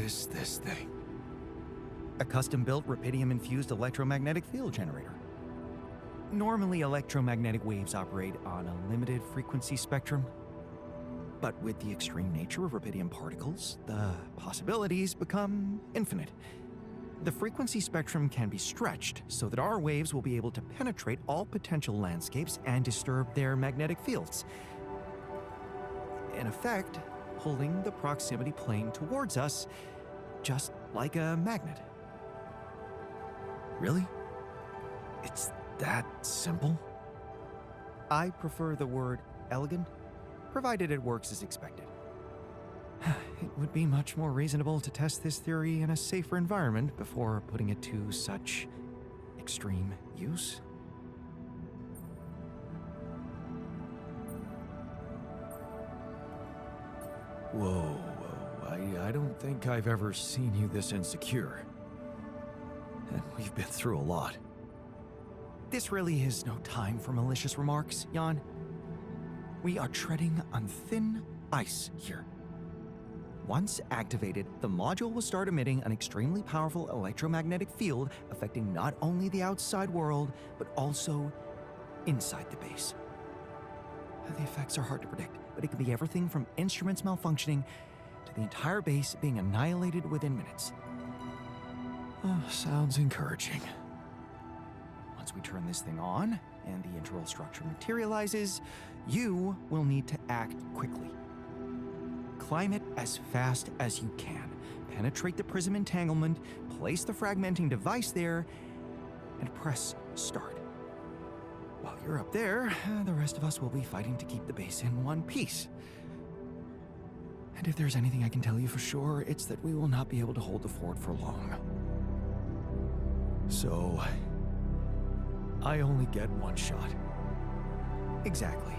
is this thing? A custom-built rubidium-infused electromagnetic field generator. Normally, electromagnetic waves operate on a limited frequency spectrum. But with the extreme nature of rubidium particles, the possibilities become infinite. The frequency spectrum can be stretched so that our waves will be able to penetrate all potential landscapes and disturb their magnetic fields. In effect, pulling the proximity plane towards us, just like a magnet. Really? It's that simple? I prefer the word elegant, provided it works as expected. It would be much more reasonable to test this theory in a safer environment before putting it to such extreme use. Whoa. I don't think I've ever seen you this insecure. And we've been through a lot. This really is no time for malicious remarks, Jan. We are treading on thin ice here. Once activated, the module will start emitting an extremely powerful electromagnetic field affecting not only the outside world, but also inside the base. The effects are hard to predict, but it can be everything from instruments malfunctioning to the entire base being annihilated within minutes. Sounds encouraging. Once we turn this thing on and the internal structure materializes, you will need to act quickly. Climb it as fast as you can, penetrate the prism entanglement, place the fragmenting device there, and press start. While you're up there, the rest of us will be fighting to keep the base in one piece. And if there's anything I can tell you for sure, it's that we will not be able to hold the fort for long. So, I only get one shot. Exactly.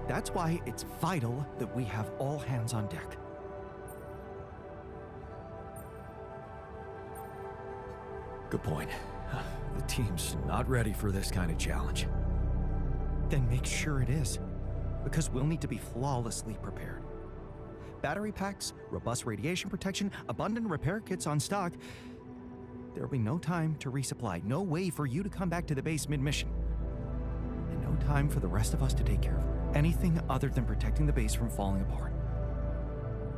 That's why it's vital that we have all hands on deck. Good point. The team's not ready for this kind of challenge. Then make sure it is, because we'll need to be flawlessly prepared. Battery packs, robust radiation protection, abundant repair kits on stock. There'll be no time to resupply, no way for you to come back to the base mid-mission. And no time for the rest of us to take care of anything other than protecting the base from falling apart.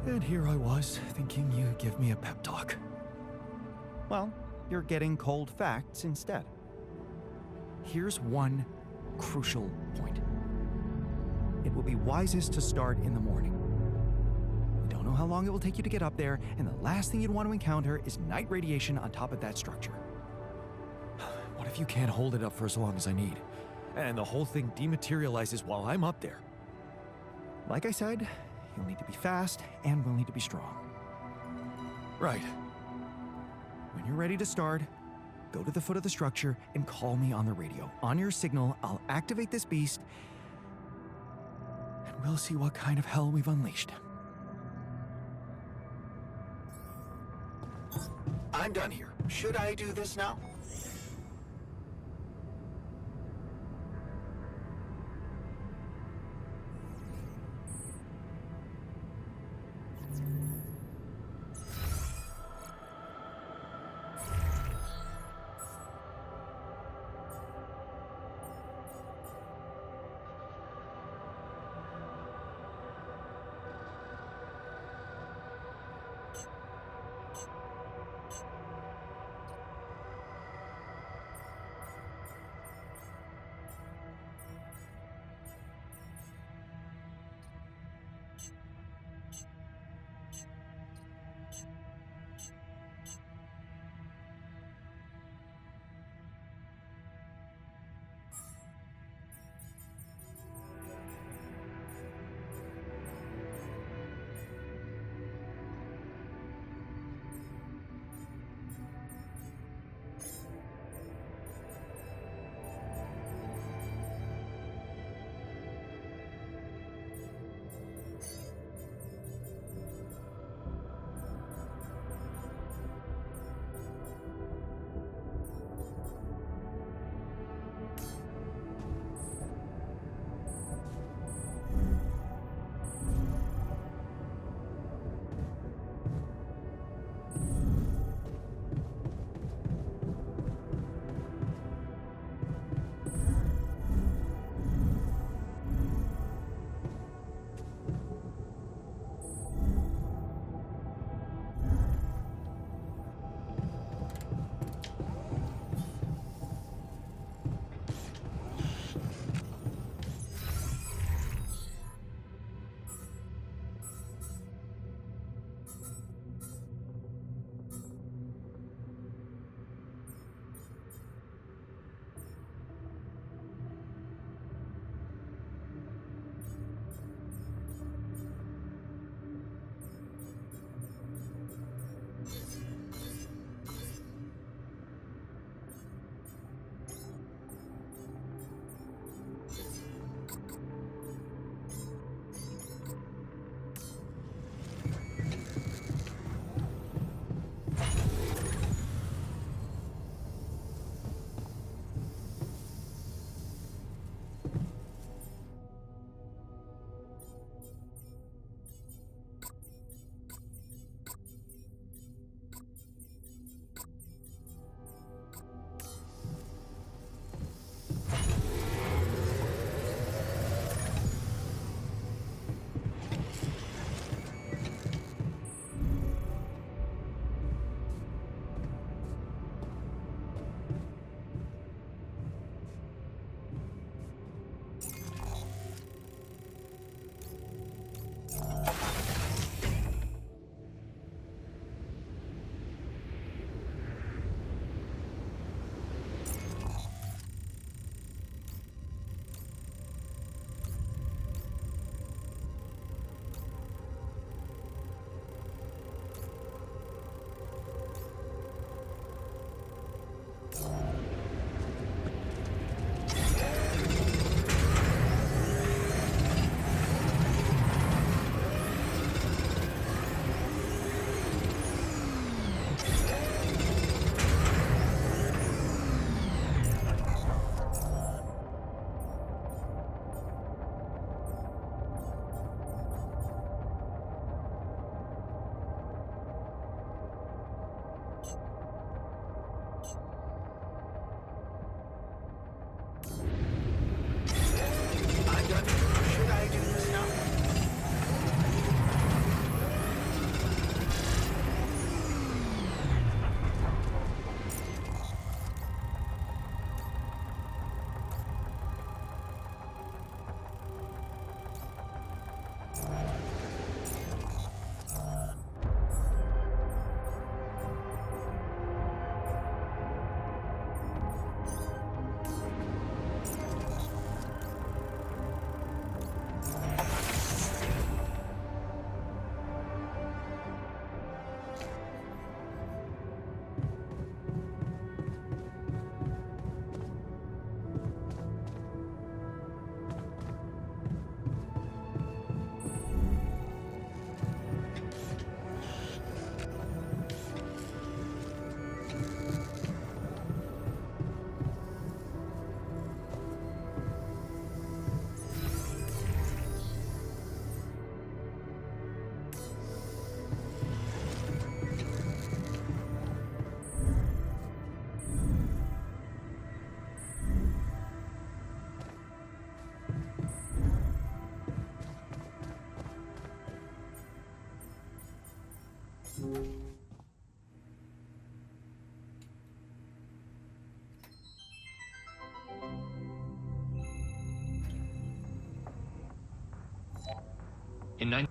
And here I was, thinking you'd give me a pep talk. Well, you're getting cold facts instead. Here's one crucial point. It will be wisest to start in the morning. You don't know how long it will take you to get up there, and the last thing you'd want to encounter is night radiation on top of that structure. What if you can't hold it up for as long as I need, and the whole thing dematerializes while I'm up there? Like I said, you'll need to be fast, and we'll need to be strong. Right. When you're ready to start, go to the foot of the structure and call me on the radio. On your signal, I'll activate this beast, and we'll see what kind of hell we've unleashed. I'm done here. Should I do this now? Should I do this now? In 9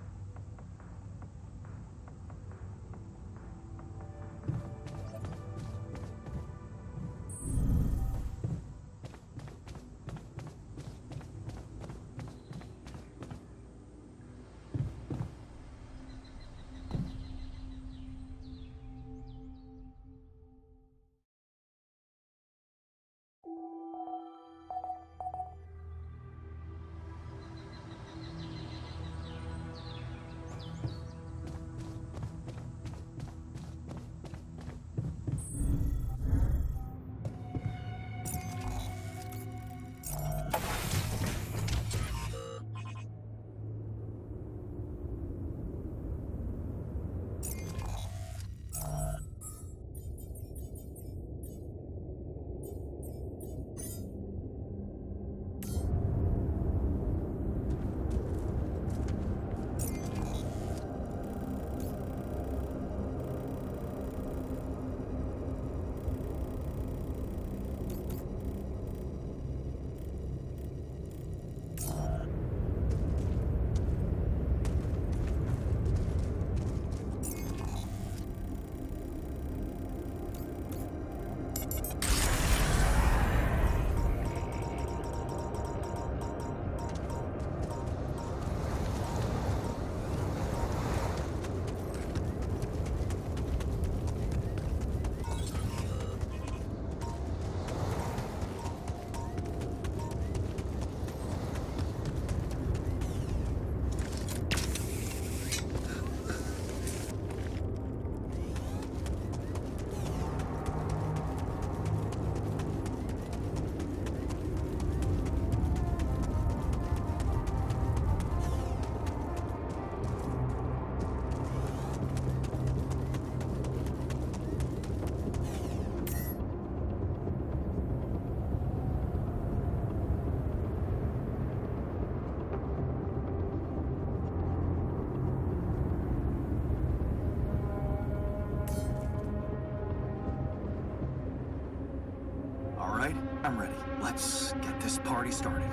All right, I'm ready. Let's get this party started.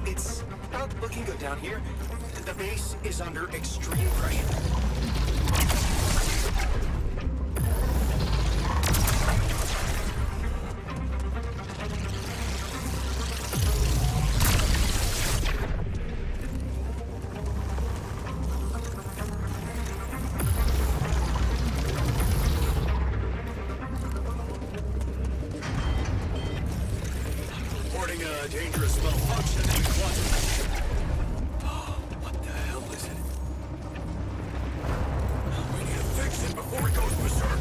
It's not looking good down here. The base is under extreme pressure. a dangerous malfunction in the quantum. What the hell is it? We need to fix it before it goes berserk.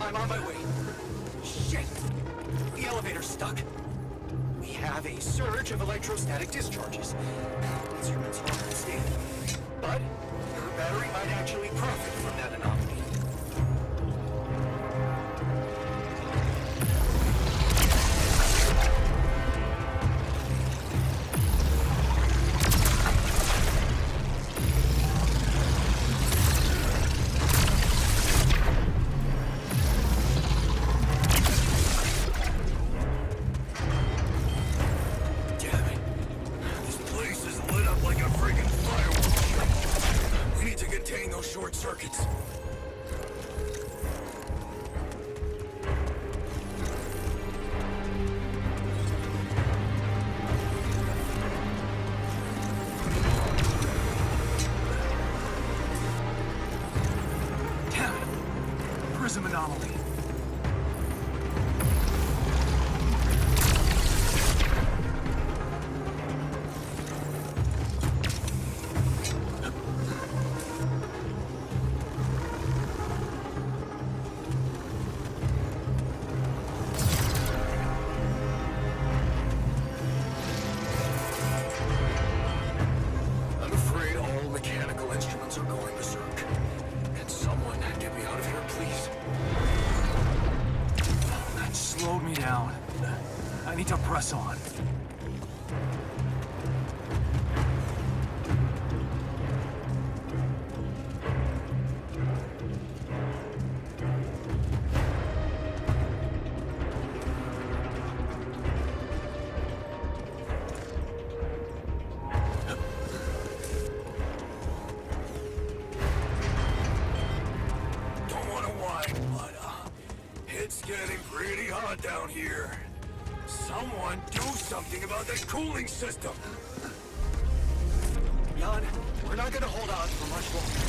I'm on my way. Shit! The elevator's stuck. We have a surge of electrostatic discharges. Instruments are unstable. But her battery might actually profit from that anomaly. Short circuits. Damn it! Prism anomaly. Slowed me down. I need to press on. It's getting pretty hot down here. Someone do something about this cooling system. Jan, we're not gonna hold on for much longer.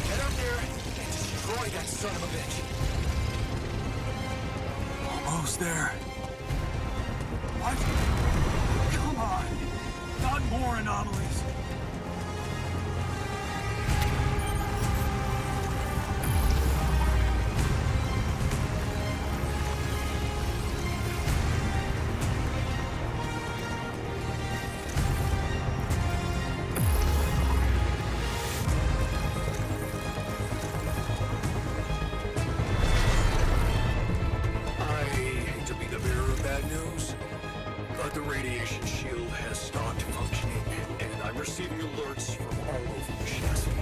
Get up there and destroy that son of a bitch. Almost there. What? Come on. Not more anomalies. The radiation shield has stopped functioning, and I'm receiving alerts from all over the chassis.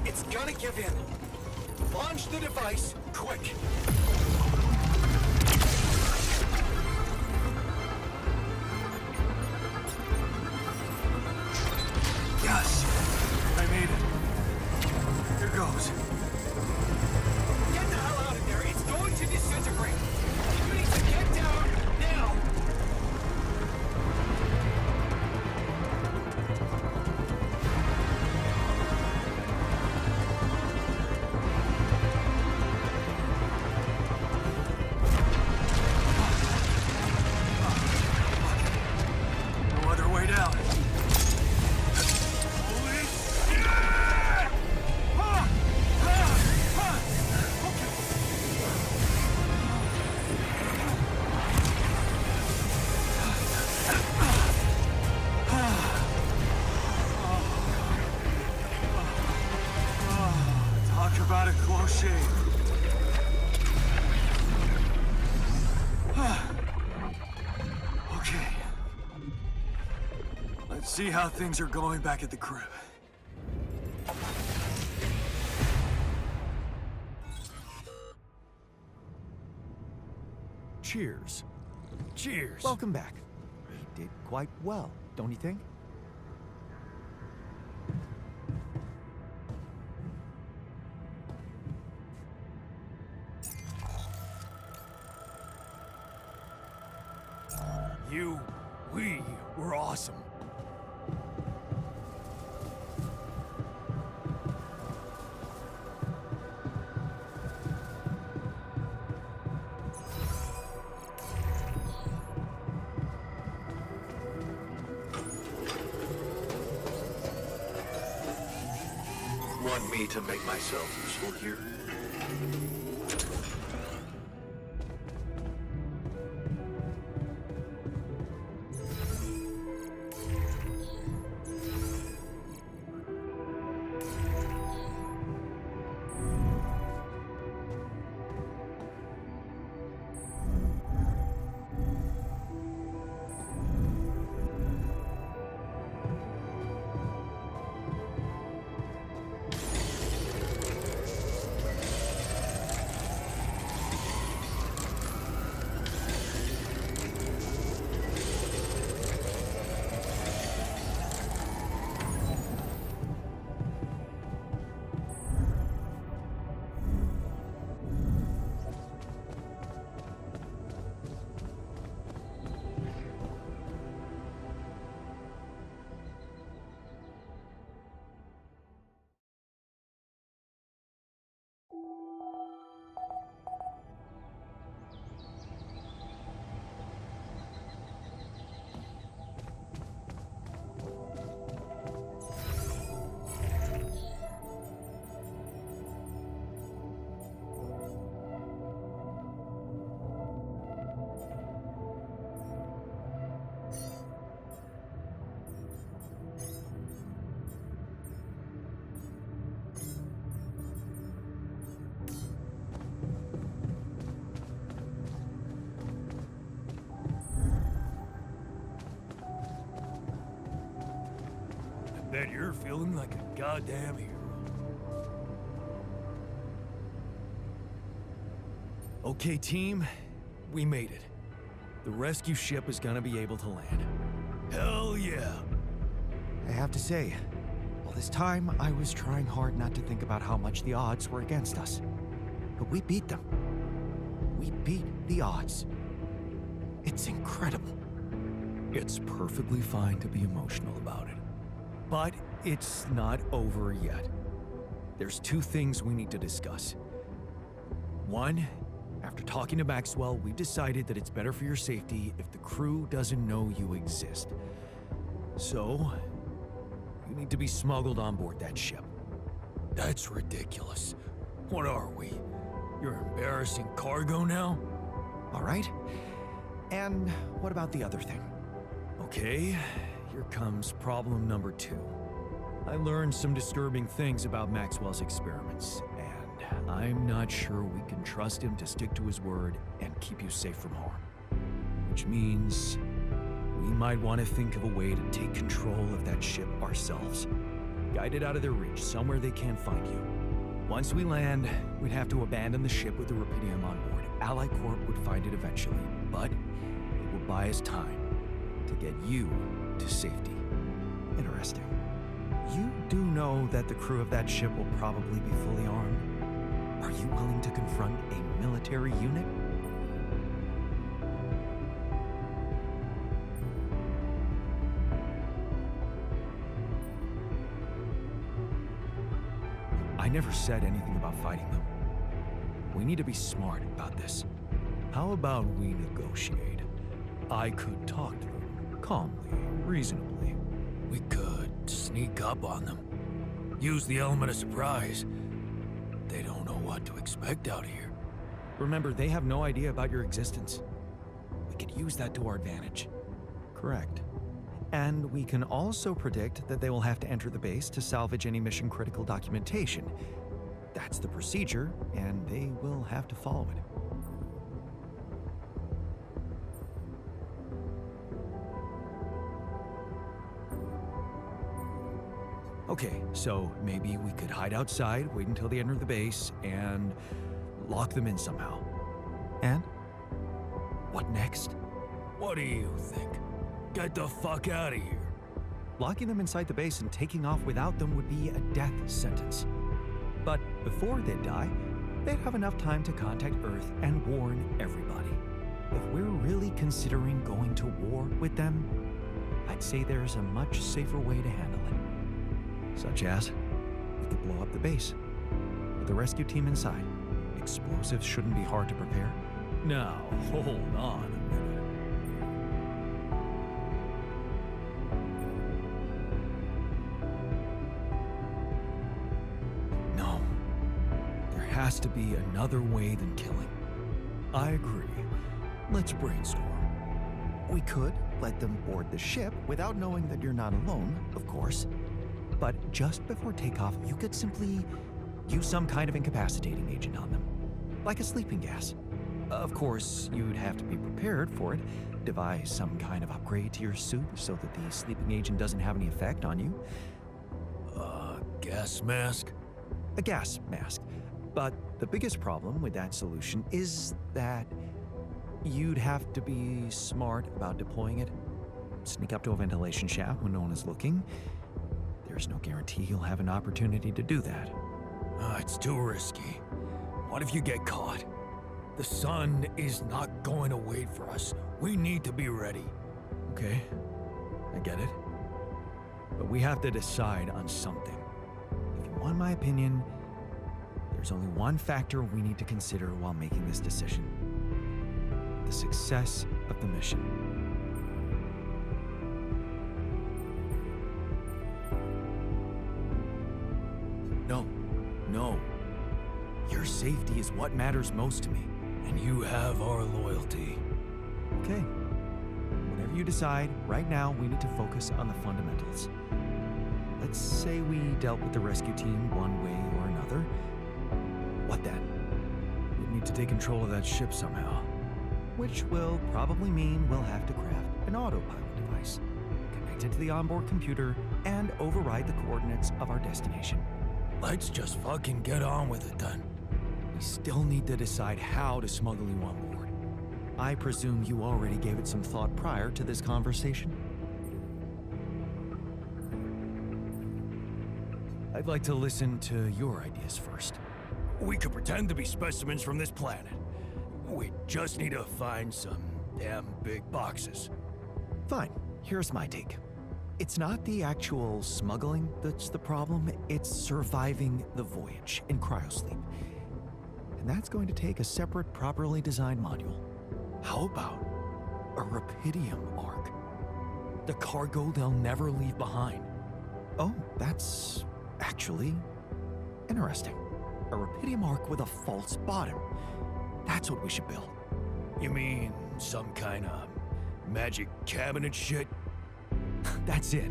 It's gonna give in. Launch the device, quick. Yes, I made it. Here goes. Get the hell out of there. It's going to disintegrate. You need to get down now. shame. Okay. Let's see how things are going back at the crib. Cheers. Cheers. Welcome back. We did quite well, don't you think? We were awesome. Want me to make myself useful here? Bet you're feeling like a goddamn hero. Okay, team. We made it. The rescue ship is gonna be able to land. Hell yeah! I have to say, all this time I was trying hard not to think about how much the odds were against us. But we beat them. We beat the odds. It's incredible. It's perfectly fine to be emotional about it. But it's not over yet. There's two things we need to discuss. One, after talking to Maxwell, we decided that it's better for your safety if the crew doesn't know you exist. So, you need to be smuggled on board that ship. That's ridiculous. What are we? You're embarrassing cargo now? All right? And what about the other thing? Okay, here comes problem number 2. I learned some disturbing things about Maxwell's experiments, and I'm not sure we can trust him to stick to his word and keep you safe from harm. Which means we might want to think of a way to take control of that ship ourselves. Guide it out of their reach, somewhere they can't find you. Once we land, we'd have to abandon the ship with the Rupidium on board. Ally Corp would find it eventually, but it will buy us time to get you to safety. Interesting. You do know that the crew of that ship will probably be fully armed. Are you willing to confront a military unit? I never said anything about fighting them. We need to be smart about this. How about we negotiate? I could talk to them calmly, reasonably. We could sneak up on them. Use the element of surprise. They don't know what to expect out here. Remember, they have no idea about your existence. We could use that to our advantage. Correct. And we can also predict that they will have to enter the base to salvage any mission-critical documentation. That's the procedure, and they will have to follow it. Okay, so maybe we could hide outside, wait until they enter the base, and lock them in somehow. And? What next? What do you think? Get the fuck out of here. Locking them inside the base and taking off without them would be a death sentence. But before they die, they'd have enough time to contact Earth and warn everybody. If we're really considering going to war with them, I'd say there's a much safer way to handle it. Such as? We could blow up the base, with the rescue team inside. Explosives shouldn't be hard to prepare. Now, hold on a minute. No. There has to be another way than killing. I agree. Let's brainstorm. We could let them board the ship without knowing that you're not alone, of course. But just before takeoff, you could simply use some kind of incapacitating agent on them, like a sleeping gas. Of course, you'd have to be prepared for it, devise some kind of upgrade to your suit so that the sleeping agent doesn't have any effect on you. Gas mask? A gas mask. But the biggest problem with that solution is that you'd have to be smart about deploying it. Sneak up to a ventilation shaft when no one is looking. There's no guarantee you'll have an opportunity to do that. It's too risky. What if you get caught? The sun is not going to wait for us. We need to be ready. Okay, I get it. But we have to decide on something. If you want my opinion, there's only one factor we need to consider while making this decision: the success of the mission. No. Your safety is what matters most to me, and you have our loyalty. Okay. Whatever you decide, right now we need to focus on the fundamentals. Let's say we dealt with the rescue team one way or another. What then? We need to take control of that ship somehow. Which will probably mean we'll have to craft an autopilot device, connect it to the onboard computer, and override the coordinates of our destination. Let's just fucking get on with it then. We still need to decide how to smuggle you on board. I presume you already gave it some thought prior to this conversation? I'd like to listen to your ideas first. We could pretend to be specimens from this planet. We just need to find some damn big boxes. Fine, here's my take. It's not the actual smuggling that's the problem, it's surviving the voyage in cryosleep. And that's going to take a separate, properly designed module. How about a Rapidium arc? The cargo they'll never leave behind. Oh, that's actually interesting. A Rapidium arc with a false bottom. That's what we should build. You mean some kind of magic cabinet shit? That's it.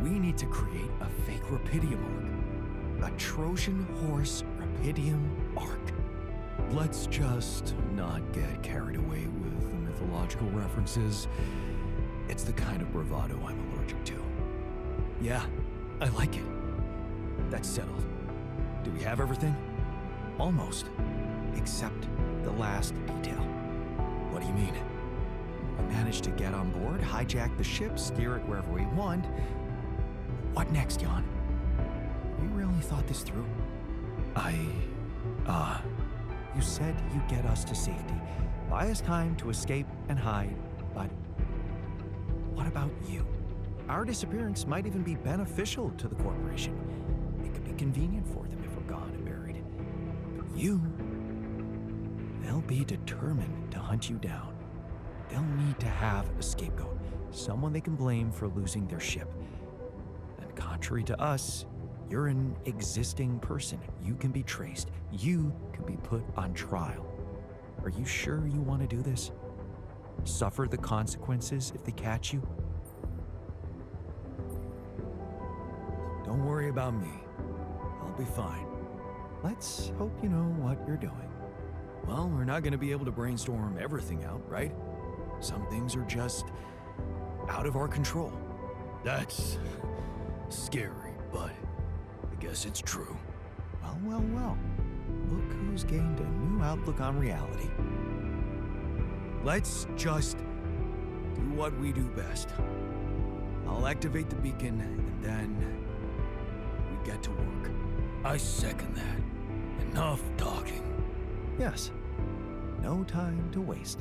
We need to create a fake Rapidium arc. A Trojan horse Rapidium arc. Let's just not get carried away with the mythological references. It's the kind of bravado I'm allergic to. Yeah, I like it. That's settled. Do we have everything? Almost. Except the last detail. What do you mean? We managed to get on board, hijack the ship, steer it wherever we want. What next, Jan? You really thought this through? You said you'd get us to safety, buy us time to escape and hide, but what about you? Our disappearance might even be beneficial to the corporation. It could be convenient for them if we're gone and buried. But you, they'll be determined to hunt you down. They'll need to have a scapegoat, someone they can blame for losing their ship. And contrary to us, you're an existing person. You can be traced. You can be put on trial. Are you sure you want to do this? Suffer the consequences if they catch you? Don't worry about me. I'll be fine. let's hope you know what you're doing. Well, we're not gonna be able to brainstorm everything out, right? Some things are just out of our control. That's scary, but I guess it's true. Well. Look who's gained a new outlook on reality. Let's just do what we do best. I'll activate the beacon, and then we get to work. I second that. Enough talking. Yes, no time to waste.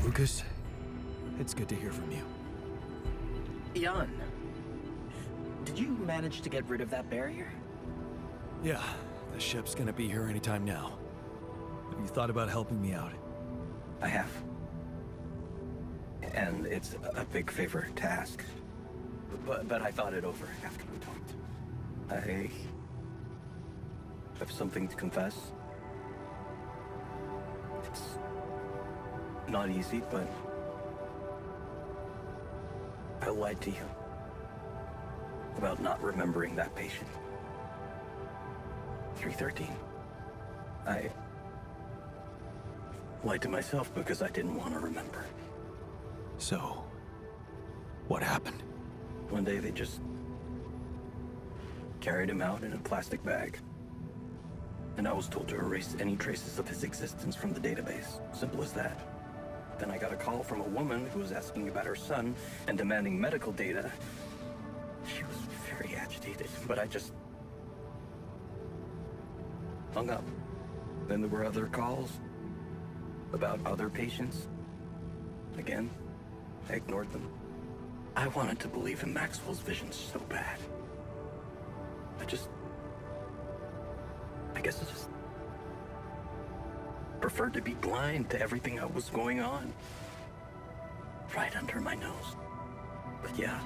Lucas, it's good to hear from you. Did you manage to get rid of that barrier? Yeah, The ship's gonna be here anytime now. Have you thought about helping me out? I have. And it's a big favor to ask. But I thought it over after we talked. I have something to confess. It's not easy, but I lied to you about not remembering that patient. 313. I lied to myself because I didn't want to remember. So, what happened? One day they just carried him out in a plastic bag. And I was told to erase any traces of his existence from the database. Simple as that. Then I got a call from a woman who was asking about her son and demanding medical data. She was very agitated, but I just hung up. Then there were other calls about other patients. Again, I ignored them. I wanted to believe in Maxwell's vision so bad. I guess I just preferred to be blind to everything that was going on. Right under my nose. But yeah,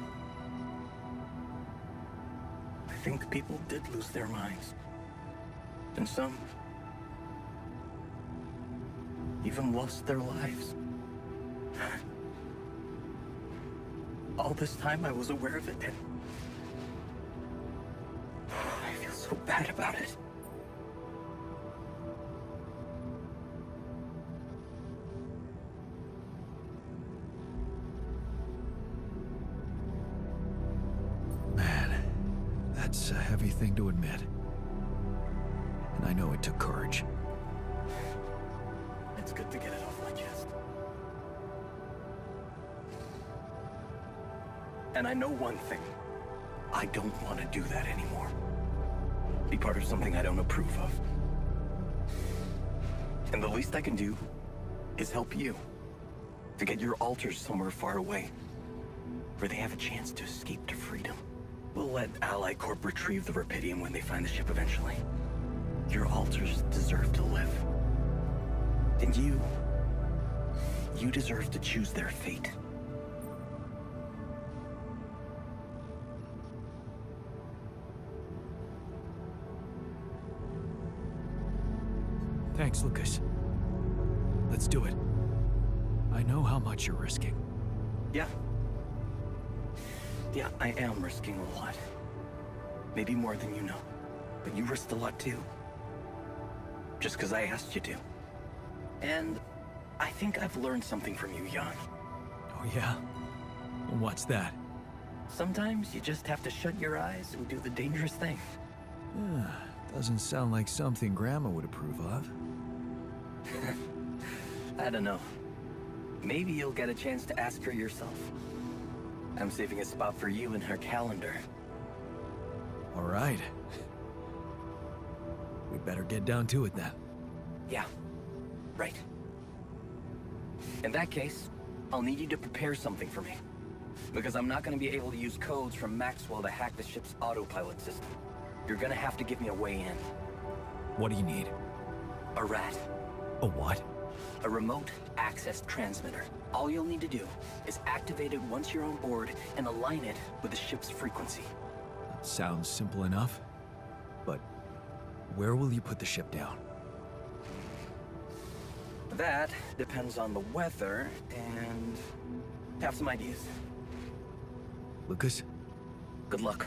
I think people did lose their minds. And some even lost their lives. All this time I was aware of it, and I feel so bad about it. Man, that's a heavy thing to admit. And I know it took courage. It's good to get it off my chest. And I know one thing. I don't want to do that anymore. Be part of something I don't approve of. And the least I can do is help you to get your alters somewhere far away, where they have a chance to escape to freedom. We'll let Ally Corp retrieve the Rapidium when they find the ship eventually. Your alters deserve to live. And you deserve to choose their fate. Thanks, Lucas. Let's do it. I know how much you're risking. Yeah. Yeah, I am risking a lot. Maybe more than you know. But you risked a lot too. Just because I asked you to. And I think I've learned something from you, Jan. Oh yeah? What's that? Sometimes you just have to shut your eyes and do the dangerous thing. Doesn't sound like something Grandma would approve of. I don't know. Maybe you'll get a chance to ask her yourself. I'm saving a spot for you in her calendar. All right. We better get down to it then. Yeah, right. In that case, I'll need you to prepare something for me. Because I'm not going to be able to use codes from Maxwell to hack the ship's autopilot system. You're going to have to give me a way in. What do you need? A rat. A what? A remote access transmitter. All you'll need to do is activate it once you're on board and align it with the ship's frequency. That sounds simple enough. But where will you put the ship down? That depends on the weather and have some ideas. Lucas? Good luck.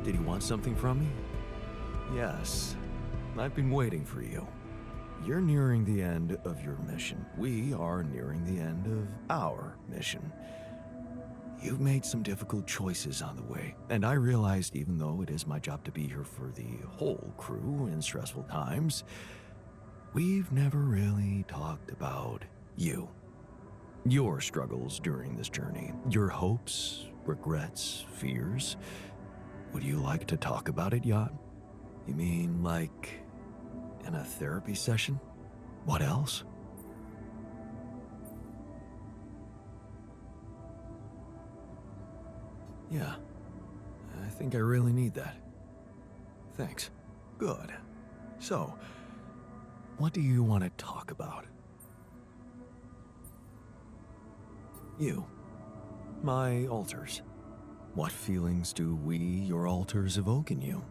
Did you want something from me? Yes. I've been waiting for you. You're nearing the end of your mission. We are nearing the end of our mission. You've made some difficult choices on the way, and I realized even though it is my job to be here for the whole crew in stressful times, we've never really talked about you. Your struggles during this journey, your hopes, regrets, fears. Would you like to talk about it, Yacht? You mean like in a therapy session? What else? Yeah, I think I really need that. Thanks. Good. So, what do you want to talk about? You. My alters. What feelings do we, your alters, evoke in you?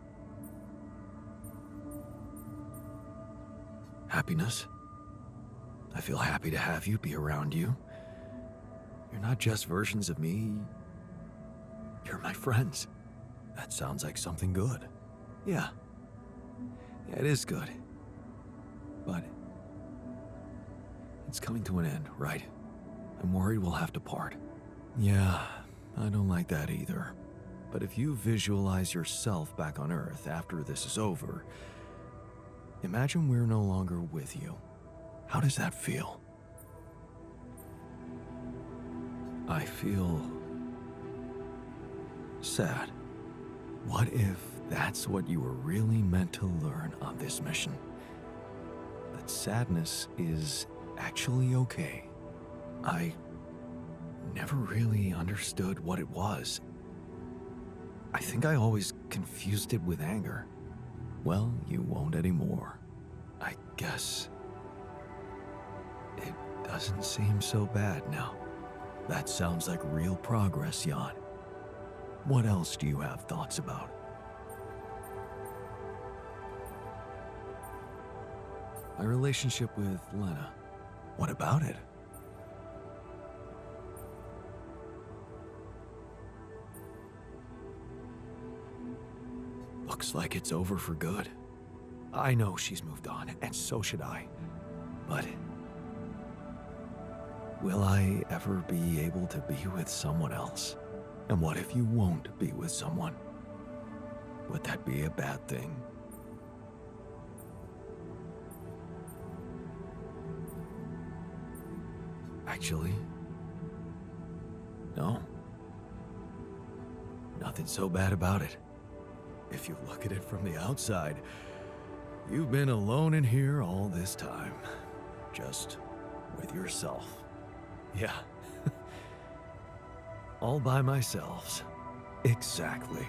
Happiness. I feel happy to have you, be around you. You're not just versions of me. You're my friends. That sounds like something good. Yeah. Yeah, it is good. But it's coming to an end, right? I'm worried we'll have to part. Yeah, I don't like that either. But if you visualize yourself back on Earth after this is over, imagine we're no longer with you. How does that feel? I feel sad. What if that's what you were really meant to learn on this mission? That sadness is actually okay. I never really understood what it was. I think I always confused it with anger. Well, you won't anymore. I guess it doesn't seem so bad now. That sounds like real progress, Jan. What else do you have thoughts about? My relationship with Lena. What about it? Looks like it's over for good. I know she's moved on, and so should I. But will I ever be able to be with someone else? And what if you won't be with someone? Would that be a bad thing? Actually, no. Nothing so bad about it. If you look at it from the outside, you've been alone in here all this time. Just with yourself. Yeah. All by myself. Exactly.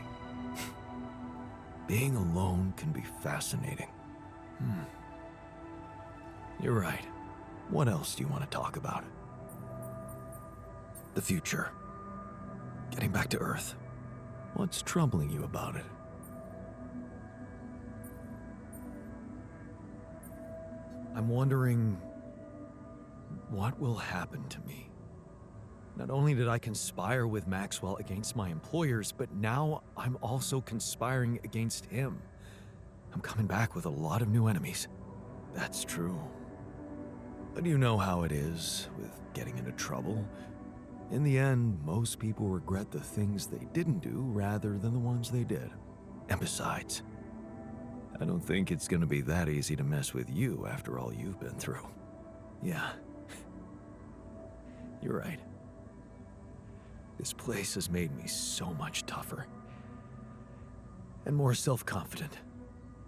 Being alone can be fascinating. You're right. What else do you want to talk about? The future. Getting back to Earth. What's troubling you about it? I'm wondering what will happen to me. Not only did I conspire with Maxwell against my employers, but now I'm also conspiring against him. I'm coming back with a lot of new enemies. That's true. But you know how it is with getting into trouble. In the end, most people regret the things they didn't do rather than the ones they did. And besides, I don't think it's gonna be that easy to mess with you after all you've been through. Yeah. You're right. This place has made me so much tougher. And more self-confident.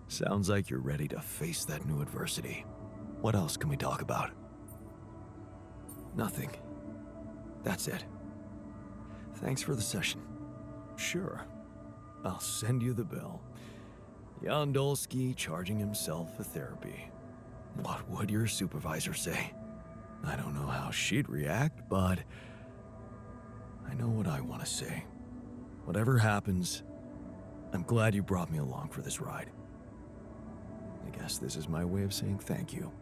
Sounds like you're ready to face that new adversity. What else can we talk about? Nothing. That's it. Thanks for the session. Sure. I'll send you the bill. Jan Dolsky charging himself for therapy. What would your supervisor say? I don't know how she'd react, but I know what I want to say. Whatever happens, I'm glad you brought me along for this ride. I guess this is my way of saying thank you.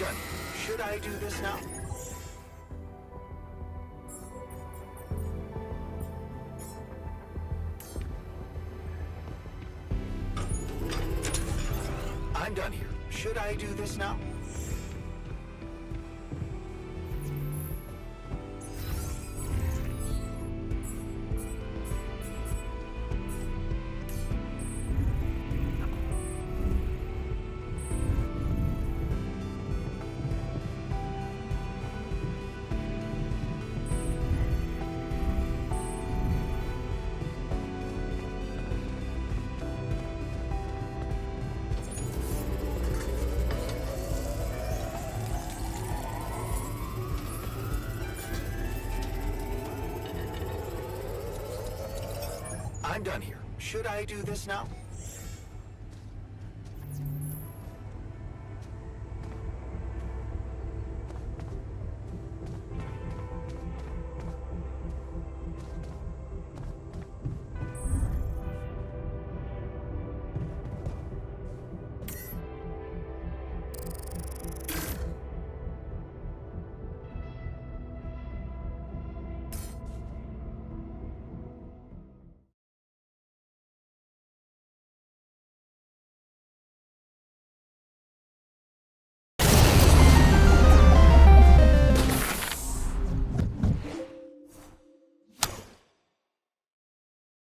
done. Should I do this now? I'm done here. Should I do this now? I'm done here. Should I do this now?